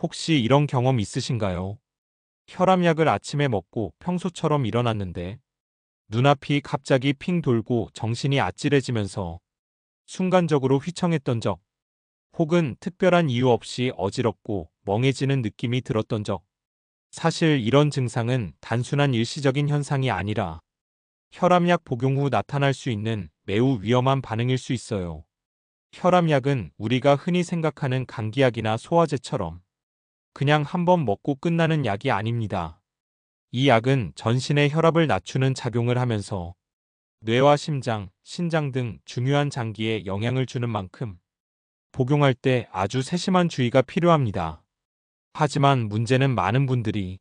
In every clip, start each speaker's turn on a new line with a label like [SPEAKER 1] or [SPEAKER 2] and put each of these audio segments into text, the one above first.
[SPEAKER 1] 혹시 이런 경험 있으신가요? 혈압약을 아침에 먹고 평소처럼 일어났는데 눈앞이 갑자기 핑 돌고 정신이 아찔해지면서 순간적으로 휘청했던 적, 혹은 특별한 이유 없이 어지럽고 멍해지는 느낌이 들었던 적. 사실 이런 증상은 단순한 일시적인 현상이 아니라 혈압약 복용 후 나타날 수 있는 매우 위험한 반응일 수 있어요. 혈압약은 우리가 흔히 생각하는 감기약이나 소화제처럼 그냥 한번 먹고 끝나는 약이 아닙니다. 이 약은 전신의 혈압을 낮추는 작용을 하면서 뇌와 심장, 신장 등 중요한 장기에 영향을 주는 만큼 복용할 때 아주 세심한 주의가 필요합니다. 하지만 문제는 많은 분들이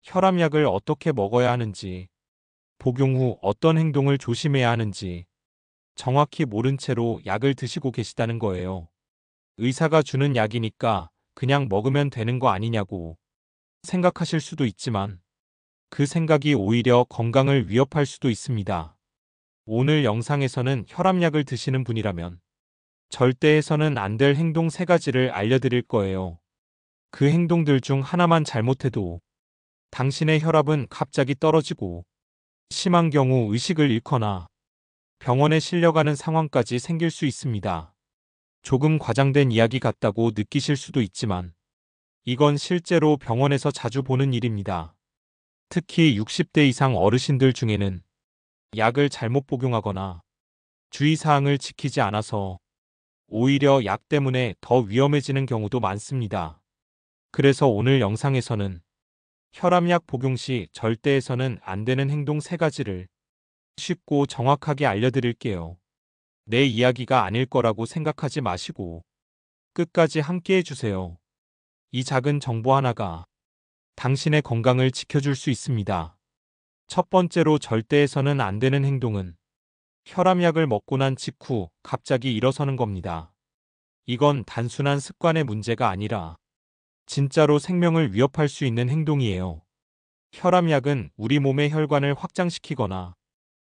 [SPEAKER 1] 혈압약을 어떻게 먹어야 하는지, 복용 후 어떤 행동을 조심해야 하는지 정확히 모른 채로 약을 드시고 계시다는 거예요. 의사가 주는 약이니까 그냥 먹으면 되는 거 아니냐고 생각하실 수도 있지만 그 생각이 오히려 건강을 위협할 수도 있습니다. 오늘 영상에서는 혈압약을 드시는 분이라면 절대 해서는 안 될 행동 3가지를 알려드릴 거예요. 그 행동들 중 하나만 잘못해도 당신의 혈압은 갑자기 떨어지고 심한 경우 의식을 잃거나 병원에 실려가는 상황까지 생길 수 있습니다. 조금 과장된 이야기 같다고 느끼실 수도 있지만 이건 실제로 병원에서 자주 보는 일입니다. 특히 60대 이상 어르신들 중에는 약을 잘못 복용하거나 주의사항을 지키지 않아서 오히려 약 때문에 더 위험해지는 경우도 많습니다. 그래서 오늘 영상에서는 혈압약 복용 시 절대 해서는 안 되는 행동 3가지를 쉽고 정확하게 알려드릴게요. 내 이야기가 아닐 거라고 생각하지 마시고 끝까지 함께 해주세요. 이 작은 정보 하나가 당신의 건강을 지켜줄 수 있습니다. 첫 번째로 절대 해서는 안 되는 행동은 혈압약을 먹고 난 직후 갑자기 일어서는 겁니다. 이건 단순한 습관의 문제가 아니라 진짜로 생명을 위협할 수 있는 행동이에요. 혈압약은 우리 몸의 혈관을 확장시키거나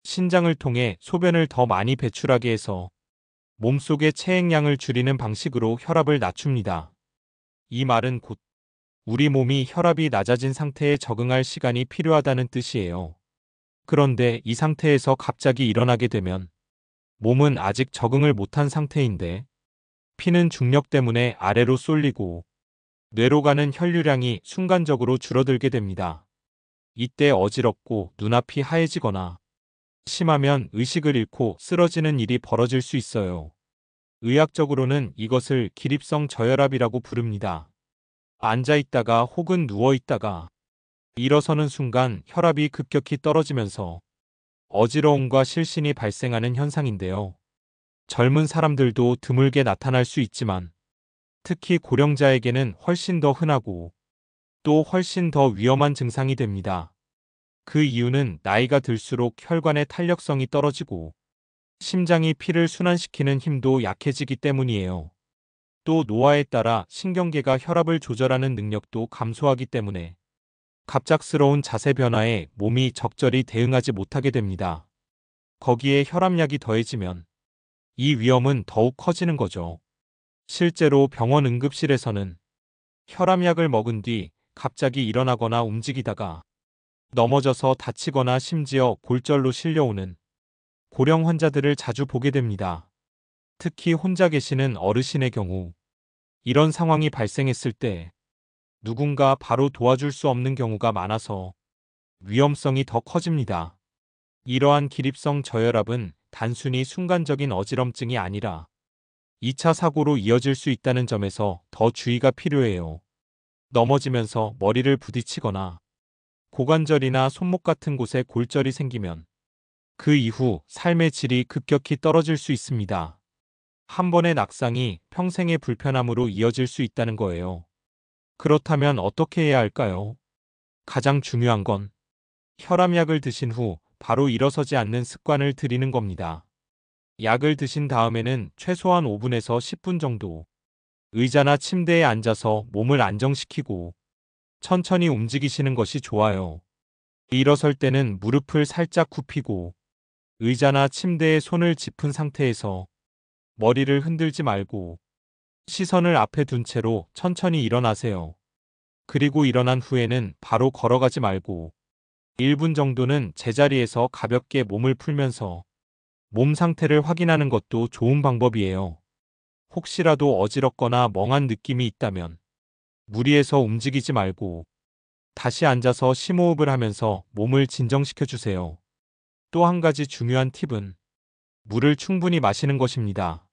[SPEAKER 1] 신장을 통해 소변을 더 많이 배출하게 해서 몸속의 체액량을 줄이는 방식으로 혈압을 낮춥니다. 이 말은 곧 우리 몸이 혈압이 낮아진 상태에 적응할 시간이 필요하다는 뜻이에요. 그런데 이 상태에서 갑자기 일어나게 되면 몸은 아직 적응을 못한 상태인데 피는 중력 때문에 아래로 쏠리고 뇌로 가는 혈류량이 순간적으로 줄어들게 됩니다. 이때 어지럽고 눈앞이 하얘지거나 심하면 의식을 잃고 쓰러지는 일이 벌어질 수 있어요. 의학적으로는 이것을 기립성 저혈압이라고 부릅니다. 앉아 있다가 혹은 누워 있다가 일어서는 순간 혈압이 급격히 떨어지면서 어지러움과 실신이 발생하는 현상인데요. 젊은 사람들도 드물게 나타날 수 있지만 특히 고령자에게는 훨씬 더 흔하고 또 훨씬 더 위험한 증상이 됩니다. 그 이유는 나이가 들수록 혈관의 탄력성이 떨어지고 심장이 피를 순환시키는 힘도 약해지기 때문이에요. 또 노화에 따라 신경계가 혈압을 조절하는 능력도 감소하기 때문에 갑작스러운 자세 변화에 몸이 적절히 대응하지 못하게 됩니다. 거기에 혈압약이 더해지면 이 위험은 더욱 커지는 거죠. 실제로 병원 응급실에서는 혈압약을 먹은 뒤 갑자기 일어나거나 움직이다가 넘어져서 다치거나 심지어 골절로 실려오는 고령 환자들을 자주 보게 됩니다. 특히 혼자 계시는 어르신의 경우 이런 상황이 발생했을 때 누군가 바로 도와줄 수 없는 경우가 많아서 위험성이 더 커집니다. 이러한 기립성 저혈압은 단순히 순간적인 어지럼증이 아니라 2차 사고로 이어질 수 있다는 점에서 더 주의가 필요해요. 넘어지면서 머리를 부딪히거나 고관절이나 손목 같은 곳에 골절이 생기면 그 이후 삶의 질이 급격히 떨어질 수 있습니다. 한 번의 낙상이 평생의 불편함으로 이어질 수 있다는 거예요. 그렇다면 어떻게 해야 할까요? 가장 중요한 건 혈압약을 드신 후 바로 일어서지 않는 습관을 들이는 겁니다. 약을 드신 다음에는 최소한 5분에서 10분 정도 의자나 침대에 앉아서 몸을 안정시키고 천천히 움직이시는 것이 좋아요. 일어설 때는 무릎을 살짝 굽히고 의자나 침대에 손을 짚은 상태에서 머리를 흔들지 말고 시선을 앞에 둔 채로 천천히 일어나세요. 그리고 일어난 후에는 바로 걸어가지 말고 1분 정도는 제자리에서 가볍게 몸을 풀면서 몸 상태를 확인하는 것도 좋은 방법이에요. 혹시라도 어지럽거나 멍한 느낌이 있다면 무리해서 움직이지 말고 다시 앉아서 심호흡을 하면서 몸을 진정시켜 주세요. 또 한 가지 중요한 팁은 물을 충분히 마시는 것입니다.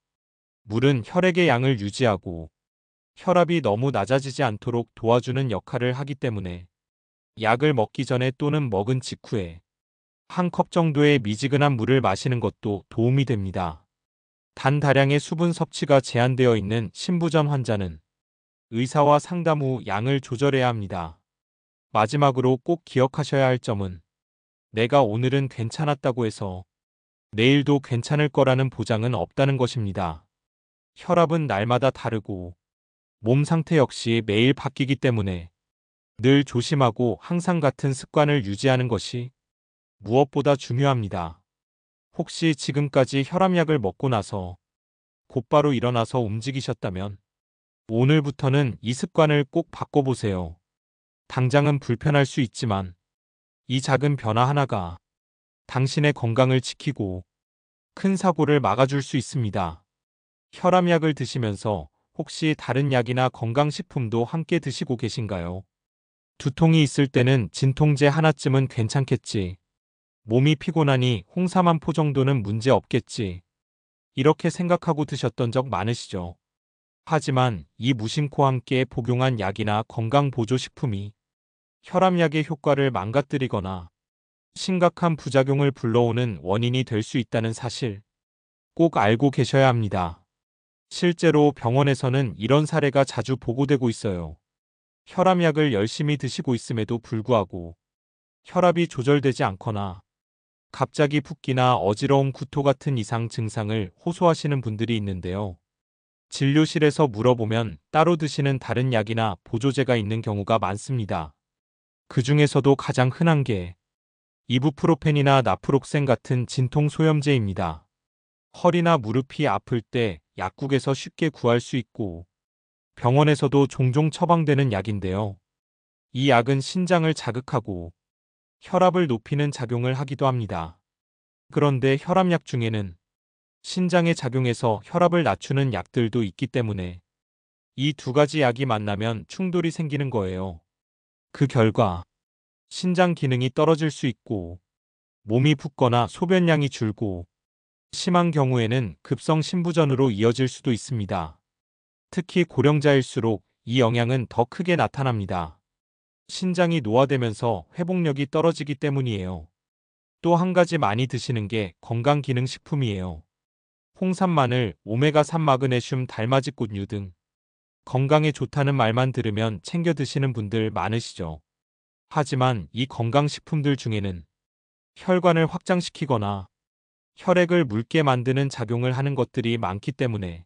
[SPEAKER 1] 물은 혈액의 양을 유지하고 혈압이 너무 낮아지지 않도록 도와주는 역할을 하기 때문에 약을 먹기 전에 또는 먹은 직후에 한 컵 정도의 미지근한 물을 마시는 것도 도움이 됩니다. 단 다량의 수분 섭취가 제한되어 있는 신부전 환자는 의사와 상담 후 양을 조절해야 합니다. 마지막으로 꼭 기억하셔야 할 점은 내가 오늘은 괜찮았다고 해서 내일도 괜찮을 거라는 보장은 없다는 것입니다. 혈압은 날마다 다르고 몸 상태 역시 매일 바뀌기 때문에 늘 조심하고 항상 같은 습관을 유지하는 것이 무엇보다 중요합니다. 혹시 지금까지 혈압약을 먹고 나서 곧바로 일어나서 움직이셨다면 오늘부터는 이 습관을 꼭 바꿔보세요. 당장은 불편할 수 있지만 이 작은 변화 하나가 당신의 건강을 지키고 큰 사고를 막아줄 수 있습니다. 혈압약을 드시면서 혹시 다른 약이나 건강식품도 함께 드시고 계신가요? 두통이 있을 때는 진통제 하나쯤은 괜찮겠지. 몸이 피곤하니 홍삼 한 포 정도는 문제 없겠지. 이렇게 생각하고 드셨던 적 많으시죠? 하지만 이 무심코 함께 복용한 약이나 건강보조식품이 혈압약의 효과를 망가뜨리거나 심각한 부작용을 불러오는 원인이 될 수 있다는 사실 꼭 알고 계셔야 합니다. 실제로 병원에서는 이런 사례가 자주 보고되고 있어요. 혈압약을 열심히 드시고 있음에도 불구하고 혈압이 조절되지 않거나 갑자기 붓기나 어지러움, 구토 같은 이상 증상을 호소하시는 분들이 있는데요. 진료실에서 물어보면 따로 드시는 다른 약이나 보조제가 있는 경우가 많습니다. 그 중에서도 가장 흔한 게 이부프로펜이나 나프록센 같은 진통 소염제입니다. 허리나 무릎이 아플 때 약국에서 쉽게 구할 수 있고 병원에서도 종종 처방되는 약인데요. 이 약은 신장을 자극하고 혈압을 높이는 작용을 하기도 합니다. 그런데 혈압약 중에는 신장에 작용해서 혈압을 낮추는 약들도 있기 때문에 이 두 가지 약이 만나면 충돌이 생기는 거예요. 그 결과 신장 기능이 떨어질 수 있고 몸이 붓거나 소변량이 줄고 심한 경우에는 급성 신부전으로 이어질 수도 있습니다. 특히 고령자일수록 이 영향은 더 크게 나타납니다. 신장이 노화되면서 회복력이 떨어지기 때문이에요. 또 한 가지 많이 드시는 게 건강기능식품이에요. 홍삼, 마늘, 오메가3 마그네슘, 달맞이꽃류 등 건강에 좋다는 말만 들으면 챙겨 드시는 분들 많으시죠. 하지만 이 건강식품들 중에는 혈관을 확장시키거나 혈액을 묽게 만드는 작용을 하는 것들이 많기 때문에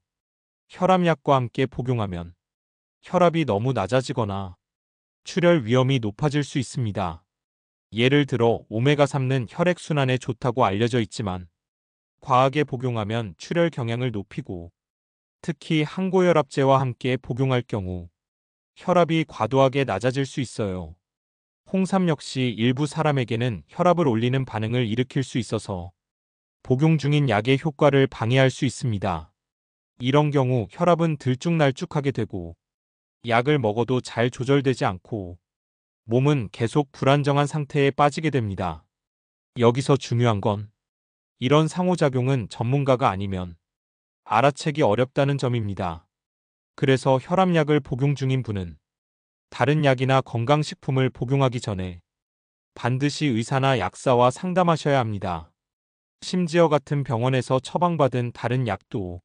[SPEAKER 1] 혈압약과 함께 복용하면 혈압이 너무 낮아지거나 출혈 위험이 높아질 수 있습니다. 예를 들어 오메가3는 혈액순환에 좋다고 알려져 있지만 과하게 복용하면 출혈 경향을 높이고 특히 항고혈압제와 함께 복용할 경우 혈압이 과도하게 낮아질 수 있어요. 홍삼 역시 일부 사람에게는 혈압을 올리는 반응을 일으킬 수 있어서 복용 중인 약의 효과를 방해할 수 있습니다. 이런 경우 혈압은 들쭉날쭉하게 되고 약을 먹어도 잘 조절되지 않고 몸은 계속 불안정한 상태에 빠지게 됩니다. 여기서 중요한 건 이런 상호작용은 전문가가 아니면 알아채기 어렵다는 점입니다. 그래서 혈압약을 복용 중인 분은 다른 약이나 건강식품을 복용하기 전에 반드시 의사나 약사와 상담하셔야 합니다. 심지어 같은 병원에서 처방받은 다른 약도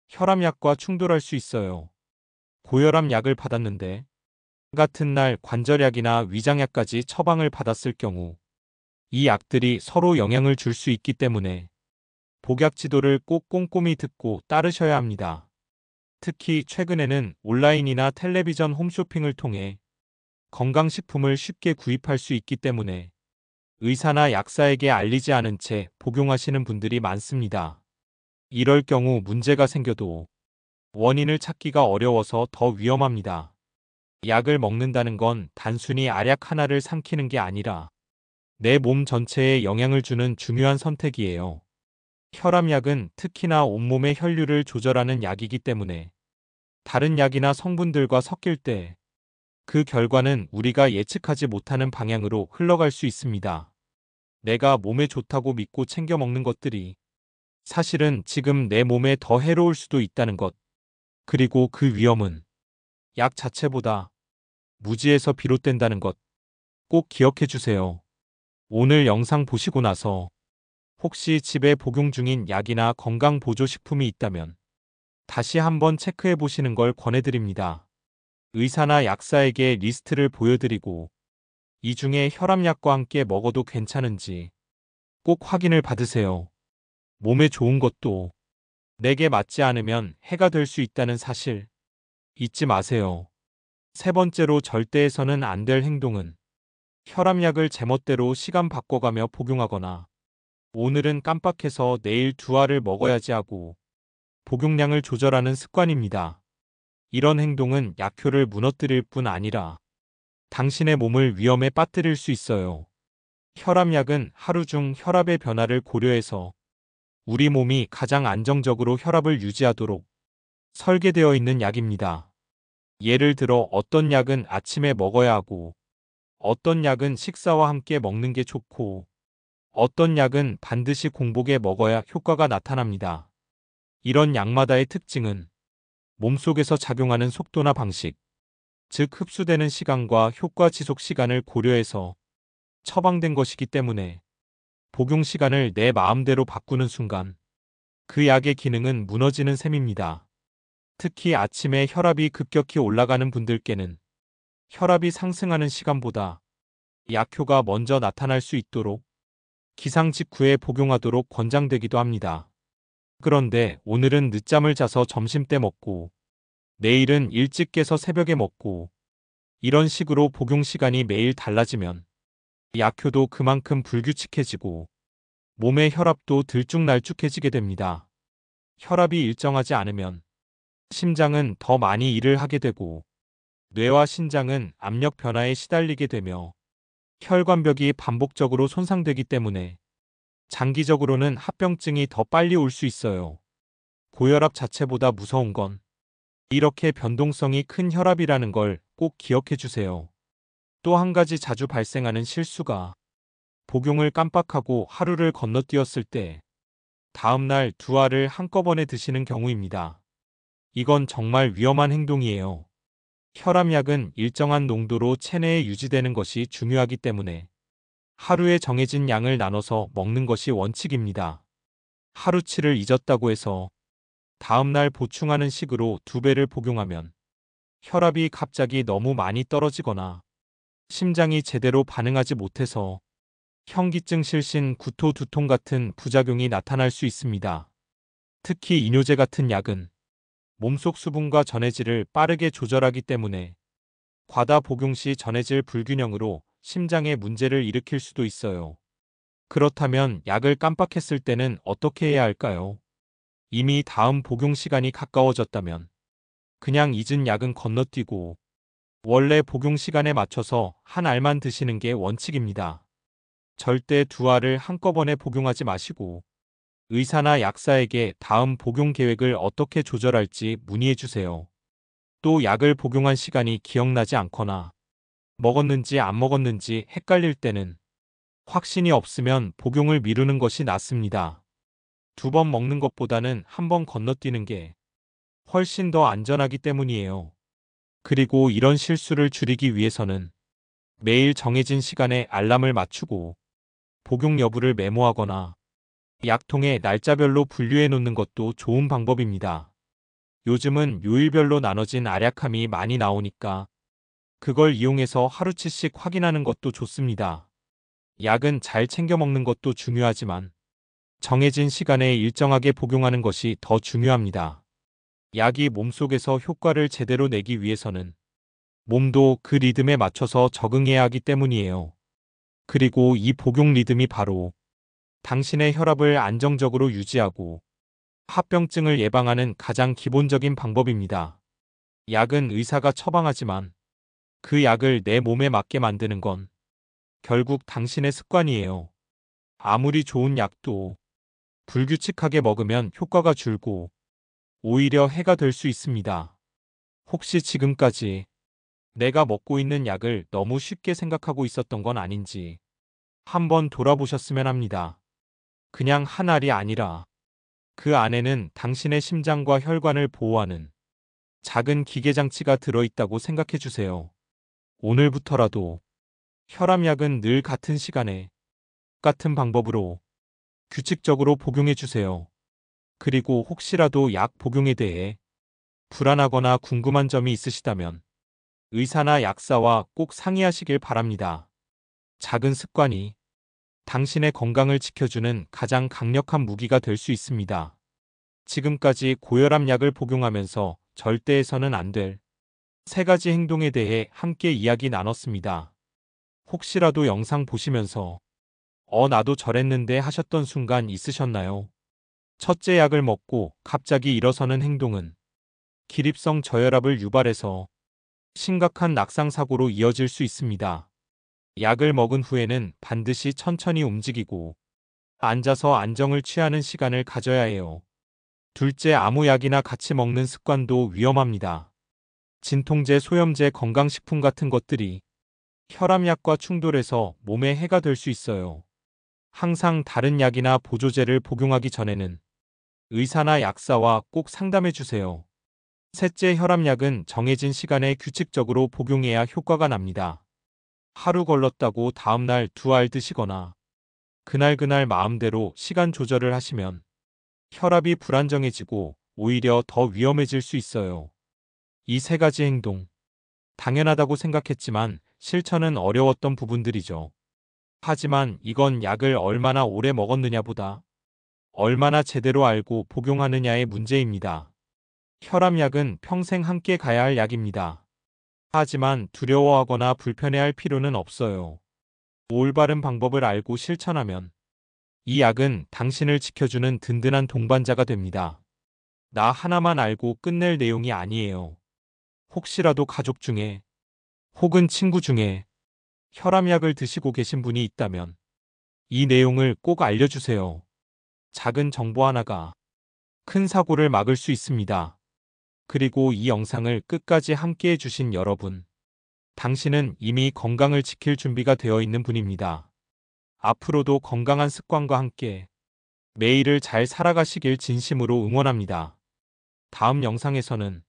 [SPEAKER 1] 혈압약과 충돌할 수 있어요. 고혈압 약을 받았는데 같은 날 관절약이나 위장약까지 처방을 받았을 경우 이 약들이 서로 영향을 줄 수 있기 때문에 복약 지도를 꼭 꼼꼼히 듣고 따르셔야 합니다. 특히 최근에는 온라인이나 텔레비전 홈쇼핑을 통해 건강식품을 쉽게 구입할 수 있기 때문에 의사나 약사에게 알리지 않은 채 복용하시는 분들이 많습니다. 이럴 경우 문제가 생겨도 원인을 찾기가 어려워서 더 위험합니다. 약을 먹는다는 건 단순히 알약 하나를 삼키는 게 아니라 내 몸 전체에 영향을 주는 중요한 선택이에요. 혈압약은 특히나 온몸의 혈류를 조절하는 약이기 때문에 다른 약이나 성분들과 섞일 때 그 결과는 우리가 예측하지 못하는 방향으로 흘러갈 수 있습니다. 내가 몸에 좋다고 믿고 챙겨 먹는 것들이 사실은 지금 내 몸에 더 해로울 수도 있다는 것. 그리고 그 위험은 약 자체보다 무지에서 비롯된다는 것. 꼭 기억해 주세요. 오늘 영상 보시고 나서 혹시 집에 복용 중인 약이나 건강보조식품이 있다면 다시 한번 체크해 보시는 걸 권해드립니다. 의사나 약사에게 리스트를 보여드리고 이 중에 혈압약과 함께 먹어도 괜찮은지 꼭 확인을 받으세요. 몸에 좋은 것도 내게 맞지 않으면 해가 될 수 있다는 사실 잊지 마세요. 세 번째로 절대 해서는 안 될 행동은 혈압약을 제멋대로 시간 바꿔가며 복용하거나 오늘은 깜빡해서 내일 두 알을 먹어야지 하고 복용량을 조절하는 습관입니다. 이런 행동은 약효를 무너뜨릴 뿐 아니라 당신의 몸을 위험에 빠뜨릴 수 있어요. 혈압약은 하루 중 혈압의 변화를 고려해서 우리 몸이 가장 안정적으로 혈압을 유지하도록 설계되어 있는 약입니다. 예를 들어 어떤 약은 아침에 먹어야 하고 어떤 약은 식사와 함께 먹는 게 좋고 어떤 약은 반드시 공복에 먹어야 효과가 나타납니다. 이런 약마다의 특징은 몸속에서 작용하는 속도나 방식, 즉 흡수되는 시간과 효과 지속 시간을 고려해서 처방된 것이기 때문에 복용 시간을 내 마음대로 바꾸는 순간 그 약의 기능은 무너지는 셈입니다. 특히 아침에 혈압이 급격히 올라가는 분들께는 혈압이 상승하는 시간보다 약효가 먼저 나타날 수 있도록 기상 직후에 복용하도록 권장되기도 합니다. 그런데 오늘은 늦잠을 자서 점심때 먹고 내일은 일찍 깨서 새벽에 먹고 이런 식으로 복용 시간이 매일 달라지면 약효도 그만큼 불규칙해지고 몸의 혈압도 들쭉날쭉해지게 됩니다. 혈압이 일정하지 않으면 심장은 더 많이 일을 하게 되고 뇌와 신장은 압력 변화에 시달리게 되며 혈관벽이 반복적으로 손상되기 때문에 장기적으로는 합병증이 더 빨리 올 수 있어요. 고혈압 자체보다 무서운 건 이렇게 변동성이 큰 혈압이라는 걸 꼭 기억해 주세요. 또 한 가지 자주 발생하는 실수가 복용을 깜빡하고 하루를 건너뛰었을 때 다음날 두 알을 한꺼번에 드시는 경우입니다. 이건 정말 위험한 행동이에요. 혈압약은 일정한 농도로 체내에 유지되는 것이 중요하기 때문에 하루에 정해진 양을 나눠서 먹는 것이 원칙입니다. 하루치를 잊었다고 해서 다음날 보충하는 식으로 두 배를 복용하면 혈압이 갑자기 너무 많이 떨어지거나 심장이 제대로 반응하지 못해서 현기증, 실신, 구토, 두통 같은 부작용이 나타날 수 있습니다. 특히 이뇨제 같은 약은 몸속 수분과 전해질을 빠르게 조절하기 때문에 과다 복용 시 전해질 불균형으로 심장에 문제를 일으킬 수도 있어요. 그렇다면 약을 깜빡했을 때는 어떻게 해야 할까요? 이미 다음 복용 시간이 가까워졌다면 그냥 잊은 약은 건너뛰고 원래 복용 시간에 맞춰서 한 알만 드시는 게 원칙입니다. 절대 두 알을 한꺼번에 복용하지 마시고 의사나 약사에게 다음 복용 계획을 어떻게 조절할지 문의해 주세요. 또 약을 복용한 시간이 기억나지 않거나 먹었는지 안 먹었는지 헷갈릴 때는 확신이 없으면 복용을 미루는 것이 낫습니다. 두 번 먹는 것보다는 한 번 건너뛰는 게 훨씬 더 안전하기 때문이에요. 그리고 이런 실수를 줄이기 위해서는 매일 정해진 시간에 알람을 맞추고 복용 여부를 메모하거나 약통에 날짜별로 분류해 놓는 것도 좋은 방법입니다. 요즘은 요일별로 나눠진 알약함이 많이 나오니까 그걸 이용해서 하루치씩 확인하는 것도 좋습니다. 약은 잘 챙겨 먹는 것도 중요하지만 정해진 시간에 일정하게 복용하는 것이 더 중요합니다. 약이 몸속에서 효과를 제대로 내기 위해서는 몸도 그 리듬에 맞춰서 적응해야 하기 때문이에요. 그리고 이 복용 리듬이 바로 당신의 혈압을 안정적으로 유지하고 합병증을 예방하는 가장 기본적인 방법입니다. 약은 의사가 처방하지만 그 약을 내 몸에 맞게 만드는 건 결국 당신의 습관이에요. 아무리 좋은 약도 불규칙하게 먹으면 효과가 줄고 오히려 해가 될 수 있습니다. 혹시 지금까지 내가 먹고 있는 약을 너무 쉽게 생각하고 있었던 건 아닌지 한번 돌아보셨으면 합니다. 그냥 한 알이 아니라 그 안에는 당신의 심장과 혈관을 보호하는 작은 기계장치가 들어있다고 생각해 주세요. 오늘부터라도 혈압약은 늘 같은 시간에 같은 방법으로 규칙적으로 복용해 주세요. 그리고 혹시라도 약 복용에 대해 불안하거나 궁금한 점이 있으시다면 의사나 약사와 꼭 상의하시길 바랍니다. 작은 습관이 당신의 건강을 지켜주는 가장 강력한 무기가 될 수 있습니다. 지금까지 고혈압 약을 복용하면서 절대 해서는 안 될 세 가지 행동에 대해 함께 이야기 나눴습니다. 혹시라도 영상 보시면서 나도 저랬는데 하셨던 순간 있으셨나요? 첫째, 약을 먹고 갑자기 일어서는 행동은 기립성 저혈압을 유발해서 심각한 낙상사고로 이어질 수 있습니다. 약을 먹은 후에는 반드시 천천히 움직이고 앉아서 안정을 취하는 시간을 가져야 해요. 둘째, 아무 약이나 같이 먹는 습관도 위험합니다. 진통제, 소염제, 건강식품 같은 것들이 혈압약과 충돌해서 몸에 해가 될 수 있어요. 항상 다른 약이나 보조제를 복용하기 전에는 의사나 약사와 꼭 상담해 주세요. 셋째, 혈압약은 정해진 시간에 규칙적으로 복용해야 효과가 납니다. 하루 걸렀다고 다음날 2알 드시거나 그날 마음대로 시간 조절을 하시면 혈압이 불안정해지고 오히려 더 위험해질 수 있어요. 이 세 가지 행동, 당연하다고 생각했지만 실천은 어려웠던 부분들이죠. 하지만 이건 약을 얼마나 오래 먹었느냐보다 얼마나 제대로 알고 복용하느냐의 문제입니다. 혈압약은 평생 함께 가야 할 약입니다. 하지만 두려워하거나 불편해할 필요는 없어요. 올바른 방법을 알고 실천하면 이 약은 당신을 지켜주는 든든한 동반자가 됩니다. 나 하나만 알고 끝낼 내용이 아니에요. 혹시라도 가족 중에 혹은 친구 중에 혈압약을 드시고 계신 분이 있다면 이 내용을 꼭 알려주세요. 작은 정보 하나가 큰 사고를 막을 수 있습니다. 그리고 이 영상을 끝까지 함께 해주신 여러분, 당신은 이미 건강을 지킬 준비가 되어 있는 분입니다. 앞으로도 건강한 습관과 함께 매일을 잘 살아가시길 진심으로 응원합니다. 다음 영상에서는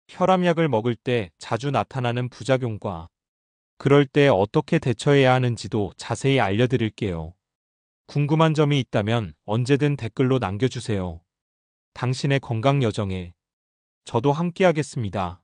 [SPEAKER 1] 혈압약을 먹을 때 자주 나타나는 부작용과 그럴 때 어떻게 대처해야 하는지도 자세히 알려드릴게요. 궁금한 점이 있다면 언제든 댓글로 남겨주세요. 당신의 건강 여정에 저도 함께하겠습니다.